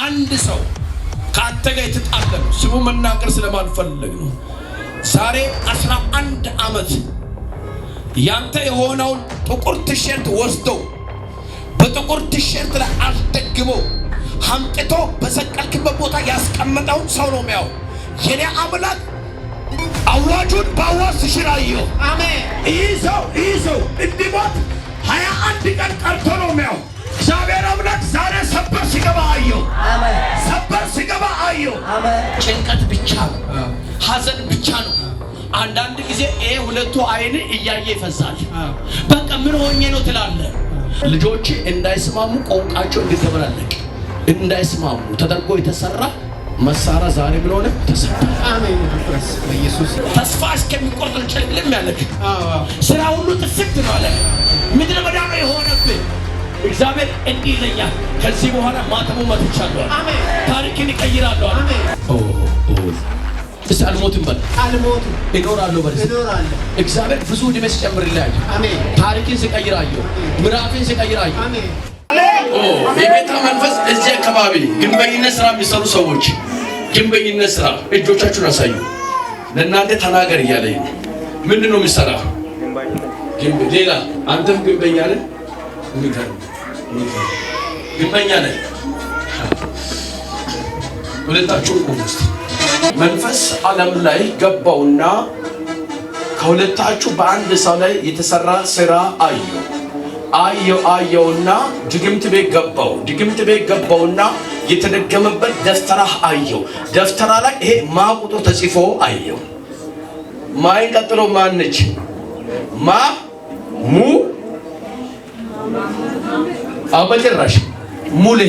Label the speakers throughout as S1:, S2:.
S1: አንድ ሰው ካንተ ጋር የተጣለ ነው። ስሙ መናገር ስለማልፈልግ ነው። ዛሬ 11 ዓመት ያንተ የሆነውን ጥቁር ቲሸርት ወስደው በጥቁር ቲሸርት ላይ አስደግመው ሐምጥቶ በሰቀልክበት ቦታ ያስቀመጠውን ሰው ነው የሚያው። የኔ አምላክ አዋጁን ባዋስ ሽራዮ አሜን። ይዘው እንዲሞት 21 ቀን ቀርቶ ነው የሚያው። እግዚአብሔር አምላክ ዛሬ ሰበር ሲገባ አየሁ። አሜን። ሰበር ሲገባ አየሁ። አሜን። ጭንቀት ብቻ ነው፣ ሐዘን ብቻ ነው። አንዳንድ ጊዜ ሁለቱ አይን እያየ ይፈዛል። በቃ ምን ሆኜ ነው ትላለህ። ልጆች እንዳይስማሙ ቋንቋቸው እንዲተበላለቅ እንዳይስማሙ ተደርጎ የተሰራ መሳሪያ ዛሬ ምን ሆነ? ተሰራ። አሜን። በኢየሱስ ተስፋ እስከሚቆርጥ ጭልም ያለክ ስራ ሁሉ ጥፍት ነው አለ። ምድረ በዳ ነው የሆነብህ። እግዚአብሔር እንዲህ ይለኛል፣ ከዚህ በኋላ ማተሙ መጥቻለሁ። አሜን። ታሪክን ይቀይራለሁ። አሜን። አልሞትም በል። አልሞትም እኖራለሁ በል። እኖራለሁ። እግዚአብሔር ብዙ ዕድሜ ሲጨምርልህ። አሜን። ታሪክን ሲቀይራለሁ፣ ምዕራፍን ሲቀይራለሁ። አሜን። የጌታ መንፈስ እዚህ አካባቢ ግንበኝነት ስራ የሚሰሩ ሰዎች ግንበኝነት ስራ እጆቻችሁን አሳዩ። ለእናንተ ተናገር እያለኝ ምንድን ነው የሚሰራው? ሌላ አንተም ግንበኛ ነህ። ግንበኛ ነህ። ሁለታችሁ ውስጥ መንፈስ ዓለም ላይ ገባውና ከሁለታችሁ በአንድ ሰው ላይ የተሰራ ስራ አየውና ድግምት ቤት ገባውና የተደገመበት ደፍተራ አየው። ደፍተራ ላይ ይሄ ማቁጡ ተጽፎ አየው። ማይ ቀጥሎ ማነች? ሙ አበጭራሽ ሙሌ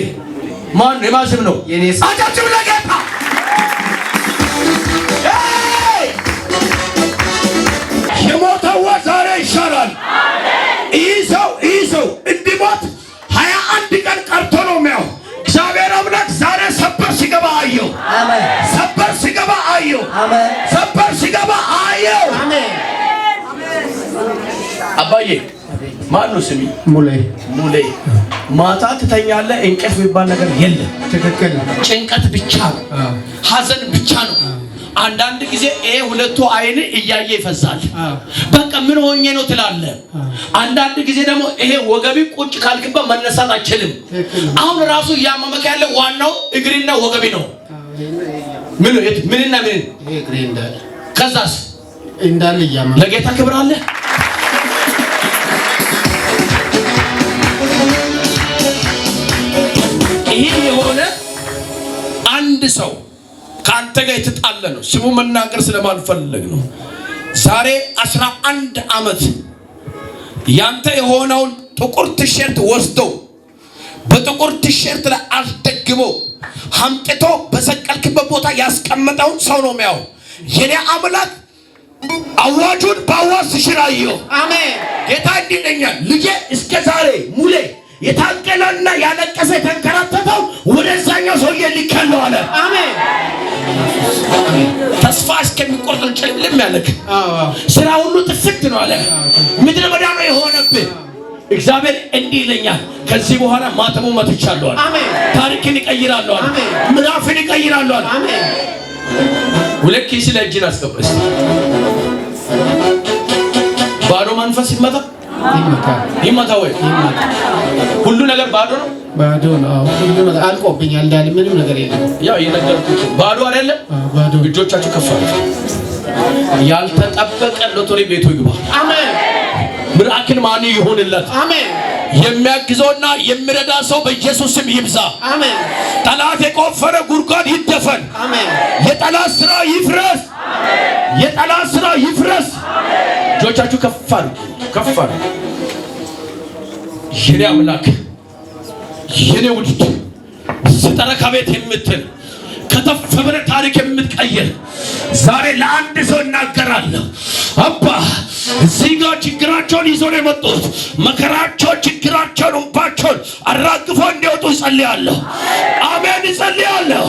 S1: ማን የማስም ነው? የኔስ አጫጭም ለጌታ የሞተው ዛሬ ይሻላል። ይዘው እንዲሞት 21 ቀን ቀርቶ ነው የሚያው። እግዚአብሔር አምላክ ዛሬ ሰበር ሲገባ አየው። አሜን። ሰበር ሲገባ አየው። አሜን። ሰበር ሲገባ አየው። አሜን። አባዬ ማን ነው ስሚ? ሙሌ ማታ ትተኛለህ። እንቅልፍ የሚባል ነገር የለም። ትክክል። ጭንቀት ብቻ ነው፣ ሐዘን ብቻ ነው። አንዳንድ ጊዜ ሁለቱ አይን እያየ ይፈዛል። በቃ ምን ሆኜ ነው ትላለህ። አንዳንድ ጊዜ ደግሞ ወገቢ ቁጭ ካልክበት መነሳት አይችልም። አሁን ራሱ እያመመከ ያለ ዋናው እግሪና ወገቢ ነው። ምንና ምን እግሪ እንዳለ ከዛስ እንዳለ እያመመ ለጌታ ክብር አለ። ይሄ የሆነ አንድ ሰው ካንተ ጋር የተጣለ ነው። ስሙ መናገር ስለማልፈልግ ነው። ዛሬ 11 ዓመት ያንተ የሆነውን ጥቁር ቲሸርት ወስደው በጥቁር ቲሸርት ላይ አስደግመው ሐምጥቶ በሰቀልክበት ቦታ ያስቀመጠውን ሰው ነው የሚያው። የኔ አምላክ አዋጁን ባዋስ ሽራዮ አሜን። ጌታ እንዲህ ይለኛል፣ ልጄ እስከ ዛሬ ሙሌ የታገለና ያለቀሰ የተንከራተተው ወደዛኛው ሰውዬ ሊከለው አለ። አሜን። ተስፋ እስከሚቆርጥ ጭልም ያለክ ስራ ሁሉ ጥፍት ነው አለ። ምድረ በዳ ነው የሆነብህ። እግዚአብሔር እንዲህ ይለኛል፣ ከዚህ በኋላ ማተሙ መጥቻለሁ። አሜን። ታሪክን ይቀይራለሁ። አሜን። ምዕራፍን ይቀይራለሁ። አሜን። ሁለት ኪስ ላይ እጅን አስገባስ። ባዶ መንፈስ ይመታ ወይ ሁሉ ነገር ባዶ ነው። ሁሉ ነገር አልቆብኛል እንዳለ ምንም ነገር የለም። ያው የነገርኩት ባዶ አይደለም። ባዶ እጆቻችሁ ከፍ አድርጉ። ያልተጠበቀ ሎተሪ ቤቱ ይግባ። አሜን። ምራክን ማን ይሆንለት? አሜን። የሚያግዘውና የሚረዳ ሰው በኢየሱስ ስም ይብዛ። አሜን። ጠላት የቆፈረ ጉድጓድ ይደፈን። አሜን። የጠላት ስራ ይፍረስ። አሜን። የጠላት ስራ ይፍረስ። አሜን። እጆቻችሁ ከፍ አድርጉ። የኔ አምላክ የኔ ውድ ስጠራ ከቤት የምትል ከተፍ ብለህ ታሪክ የምትቀይር ዛሬ ለአንድ ሰው እናገራለሁ። አባ እዚህ ጋር ችግራቸውን ይዞ ነው የመጡት። መከራቸውን፣ ችግራቸውን፣ እንባቸውን አራግፈው እንዲወጡ እጸልያለሁ። አሜን። እጸልያለሁ።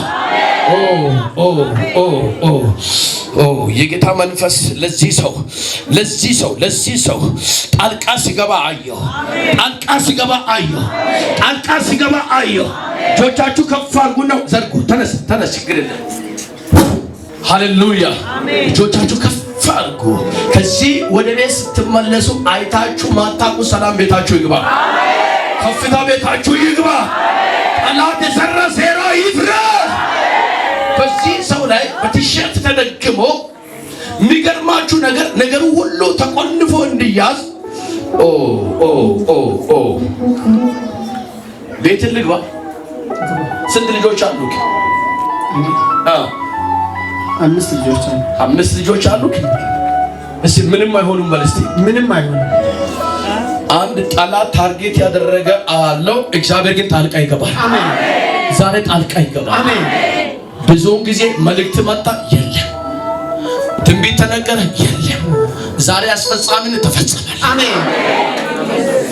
S1: የጌታ መንፈስ ለዚህ ሰው ጣልቃ ሲገባ አየሁ። እጆቻችሁ ከፍ አድርጉና ዘርጉ። ተነስ ችግር የለም። ሃሌሉያ። እጆቻችሁ ከፍ አድርጉ። ከዚህ ወደ ቤት ስትመለሱ አይታችሁ ማታውቁ ሰላም ቤታችሁ ይግባ። ከፍታ ቤታችሁ ይግባ። ጠላት የሰራ ሴራ ይፍረስ። በዚህ ሰው ላይ በቲሸርት ተደግሞ የሚገርማችሁ ነገሩ ሁሉ ተቆልፎ እንዲያዝ ቤት ልግባ። ስንት ልጆች አሉክ? 5 ልጆች አሉክ። እስቲ ምንም አይሆኑም በል እስቲ
S2: ምንም አይሆንም።
S1: አንድ ጠላት ታርጌት ያደረገ አለው። እግዚአብሔር ግን ጣልቃ ይገባል።
S2: አሜን።
S1: ዛሬ ጣልቃ ይገባል።
S2: አሜን።
S1: ብዙውን ጊዜ መልእክት መጣ፣ የለም። ትንቢት ተነገረ፣ የለም። ዛሬ አስፈጻሚነት ተፈጸመ።
S2: አሜን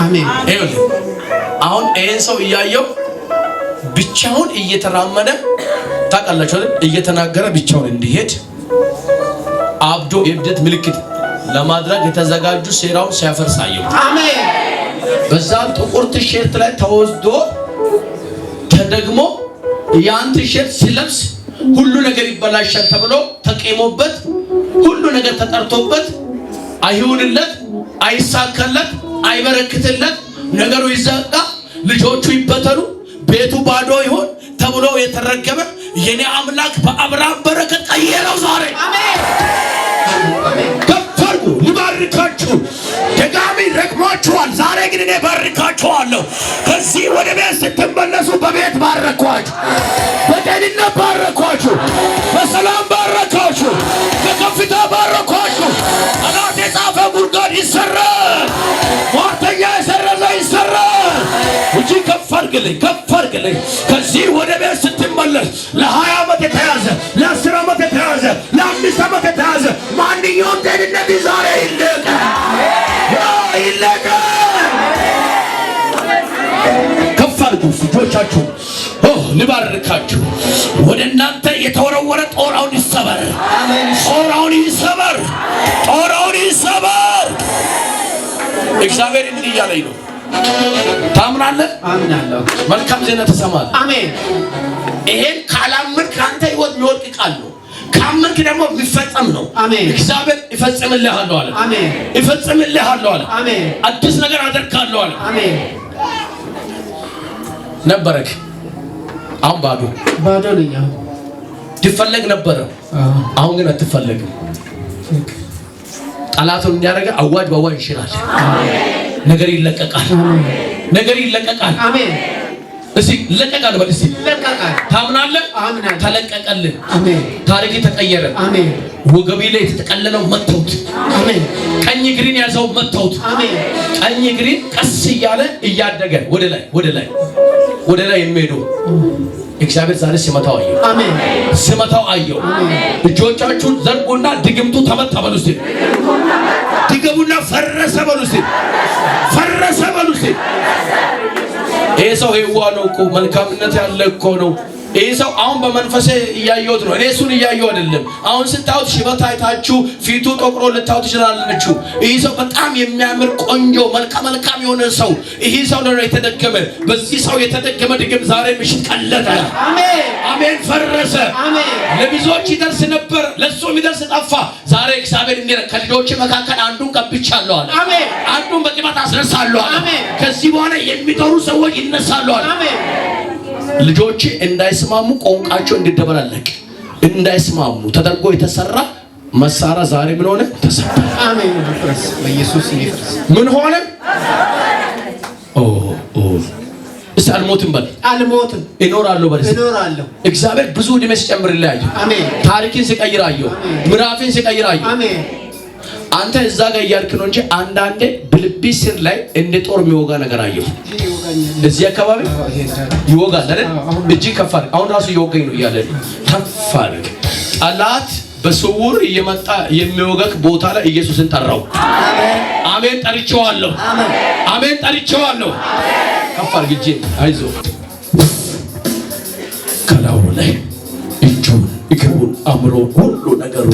S2: አሜን።
S1: አሁን ይሄን ሰው እያየው ብቻውን እየተራመደ ታውቃላችሁ አይደል? እየተናገረ ብቻውን እንዲሄድ አብዶ የእብደት ምልክት ለማድረግ የተዘጋጁ ሴራውን ሲያፈርሳየው።
S2: አሜን።
S1: በዛም ጥቁር ቲሸርት ላይ ተወስዶ ተደግሞ ያን ቲሸርት ሲለብስ ሁሉ ነገር ይበላሻል ተብሎ ተቀሞበት ሁሉ ነገር ተጠርቶበት አይሁንለት፣ አይሳካለት፣ አይበረክትለት፣ ነገሩ ይዘጋ፣ ልጆቹ ይበተኑ፣ ቤቱ ባዶ ይሆን ተብሎ የተረገመ የኔ አምላክ በአብርሃም በረከት ቀየረው ዛሬ።
S2: አሜን አሜን።
S1: ከፈርጉ ልባርካችሁ። ደጋሚ ረግሟችኋል። ዛሬ ግን እኔ ባርካችኋለሁ። ከዚህ ወደ ቤት ስትመለሱ በቤት ባረኳችሁ፣ በጤንነት ባረኳችሁ፣ በሰላም ባረኳችሁ፣ በከፍታ ባረኳችሁ። ጠላት የጻፈ ጉድጓድ ይሰራል። ሟርተኛ የሰረዘ ይሰራል። እጅ ከፍ አድርግልኝ። ከዚህ ወደ ቤት ስትመለስ ለ20 ዓመት የተያዘ ለ10 ዓመት የተያዘ ለ5 ዓመት የተያዘ ማንኛውም ጤንነት ዛሬ ይለቀቅ። ከፍ አድርጉ እጆቻችሁ። ልባርካችሁ። ወደ እናንተ የተወረወረ ጦራውን ይሰበር። ጦራውን ይሰበር። እግዚአብሔር እንዲህ እያለኝ ነው። ታምናለህ?
S2: አምናለሁ።
S1: መልካም ዜና ተሰማል።
S2: አሜን።
S1: ይሄን ካላመንክ ካንተ ህይወት የሚወድቅ ቃል ነው። ካመንክ ደግሞ የሚፈጸም ነው።
S2: አሜን።
S1: እግዚአብሔር ይፈጽምልሃል አለ።
S2: አሜን።
S1: ይፈጽምልሃል አለ።
S2: አሜን።
S1: አዲስ ነገር አደርጋለሁ አለ።
S2: አሜን።
S1: ነበረክ፣ አሁን ባዶ
S2: ነኝ።
S1: ትፈለግ ነበረ፣ አሁን ግን አትፈለግም። ጠላቱን እንዲያደርግ አዋጅ በአዋጅ ይሽራል። ነገር ይለቀቃል። አሜን። እስቲ ይለቀቃል በል እስቲ
S2: ይለቀቃል።
S1: ታምናለህ?
S2: አምናለሁ።
S1: ተለቀቀልህ።
S2: አሜን።
S1: ታሪክ ተቀየረ።
S2: አሜን።
S1: ወገቢ ላይ የተጠቀለለው መተውት።
S2: አሜን።
S1: ቀኝ እግሪን ያዘው መተውት።
S2: አሜን።
S1: ቀኝ እግሪን ቀስ እያለ እያደገ ወደ ላይ የሚሄደው እግዚአብሔር ዛሬ ሲመታው አየሁ።
S2: አሜን።
S1: ሲመታው አየሁ። እጆቻችሁን ዘርጉና ድግምቱ ተመታ በሉ እስቲ። ድገሙና ፈረሰ በሉ እስቲ። ይሄ ሰው ሄዋ ነው እኮ መልካምነት ያለ እኮ ነው። ይሄ ሰው አሁን በመንፈሴ እያየሁት ነው። እኔ እሱን እያየሁ አይደለም። አሁን ስታዩት ሽበት አይታችሁ ፊቱ ጠቁሮ ልታዩት ትችላላችሁ። ይሄ ሰው በጣም የሚያምር ቆንጆ መልካም የሆነ ሰው። ይሄ ሰው ነው የተደገመ። በዚህ ሰው የተደገመ ድግም ዛሬ ምሽት ቀለጠ። አሜን። ፈረሰ። ለብዙዎች ይደርስ ነበር፣ ለሱ የሚደርስ ጠፋ። ዛሬ እግዚአብሔር እንዲህ ከልጆች መካከል አንዱን ቀብቻለሁ አለ። አንዱን በቅባት አስነሳለሁ አለ። ከዚህ በኋላ የሚጠሩ ሰዎች ይነሳሉ አለ። ልጆች እንዳይስማሙ ቋንቋቸው እንዲደበላለቅ እንዳይስማሙ ተደርጎ የተሰራ መሳሪያ ዛሬ ምን ሆነ? ተሰበረ። አሜን። ይፍረስ በኢየሱስ ይፍረስ። ምን ሆነ? እስቲ አልሞትም በል።
S2: አልሞትም
S1: እኖራለሁ በል።
S2: እኖራለሁ።
S1: እግዚአብሔር ብዙ ዕድሜ ሲጨምርልህ አየሁ። አሜን። ታሪክን ሲቀይር አየሁ። ምዕራፍን ሲቀይር አየሁ። አሜን። አንተ እዛ ጋር እያልክ ነው እንጂ አንዳንዴ በልብ ስር ላይ እንደ ጦር የሚወጋ ነገር አየሁ። እዚህ አካባቢ ይወጋል አይደል? እጅ ከፍ አድርግ። አሁን ራሱ እየወጋኝ ነው እያለ ከፍ አድርግ። ጠላት በስውር እየመጣ የሚወጋክ ቦታ ላይ ኢየሱስን ጠራው። አሜን። ጠርቼዋለሁ። አሜን። ጠርቼዋለሁ። ከፍ አድርግ እጄን። አይዞህ ከላዩ ላይ እጁን እግሩን አምሮን ሁሉ ነገር ነገሩ።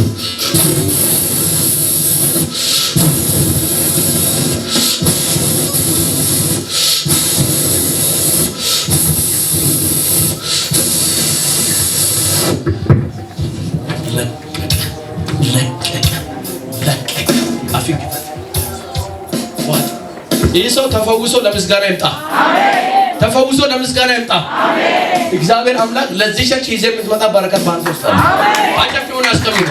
S1: ይህ ሰው ተፈውሶ ለምስጋና ይምጣ። አሜን። ተፈውሶ ለምስጋና ይምጣ። አሜን። እግዚአብሔር አምላክ ለዚህ ቸርች ይዘህ የምትመጣ በረከት ባንተ ውስጥ አለ። አሜን። አጨብጭቡና አስቀምጡ።